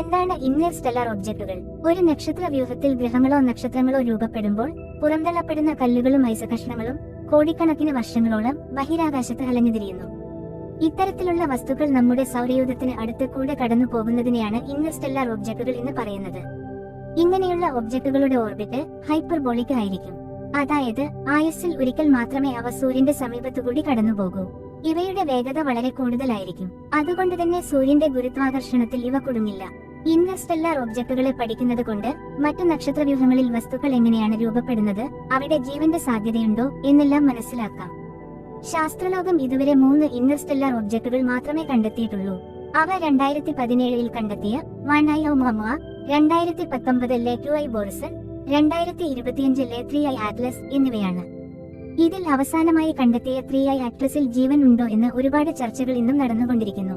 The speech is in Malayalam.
എന്താണ് ഇന്റർസ്റ്റെല്ലാർ ഒബ്ജക്റ്റുകൾ? ഒരു നക്ഷത്ര വ്യൂഹത്തിൽ ഗ്രഹങ്ങളോ നക്ഷത്രങ്ങളോ രൂപപ്പെടുമ്പോൾ പുറന്തള്ളപ്പെടുന്ന കല്ലുകളും ഐസകഷ്ണങ്ങളും കോടിക്കണക്കിന് വർഷങ്ങളോളം ബഹിരാകാശത്ത് അലഞ്ഞുതിരിയുന്നു. ഇത്തരത്തിലുള്ള വസ്തുക്കൾ നമ്മുടെ സൗരയൂഥത്തിന് അടുത്ത് കൂടെ കടന്നു പോകുന്നതിനെയാണ് ഇന്റർസ്റ്റെല്ലാർ ഒബ്ജക്റ്റുകൾ എന്ന് പറയുന്നത്. ഇങ്ങനെയുള്ള ഒബ്ജക്റ്റുകളുടെ ഓർബിറ്റ് ഹൈപ്പർബോളിക് ആയിരിക്കും. അതായത് ആയുസ്സിൽ ഒരിക്കൽ മാത്രമേ അവ സൂര്യന്റെ സമീപത്തുകൂടി കടന്നുപോകൂ. ഇവയുടെ വേഗത വളരെ കൂടുതലായിരിക്കും. അതുകൊണ്ട് തന്നെ സൂര്യന്റെ ഗുരുത്വാകർഷണത്തിൽ ഇവ കുടുങ്ങില്ല. ഇന്റർസ്റ്റെല്ലാർ ഒബ്ജക്റ്റുകളെ പഠിക്കുന്നത് കൊണ്ട് മറ്റു നക്ഷത്രവ്യൂഹങ്ങളിൽ വസ്തുക്കൾ എങ്ങനെയാണ് രൂപപ്പെടുന്നത്, അവിടെ ജീവന്റെ സാധ്യതയുണ്ടോ എന്നെല്ലാം മനസ്സിലാക്കാം. ശാസ്ത്രലോകം ഇതുവരെ 3 ഇന്റർസ്റ്റെല്ലാർ ഒബ്ജക്റ്റുകൾ മാത്രമേ കണ്ടെത്തിയിട്ടുള്ളൂ. അവ 2017 കണ്ടെത്തിയ 1I ഓമുവ, 2019 2I ബോറിസൺ, 2025 3I ആറ്റ്ലസ് എന്നിവയാണ്. ഇതിൽ അവസാനമായി കണ്ടെത്തിയ 3I ആറ്റ്ലസിൽ ജീവൻ ഉണ്ടോ എന്ന് ഒരുപാട് ചർച്ചകൾ ഇന്നും നടന്നുകൊണ്ടിരിക്കുന്നു.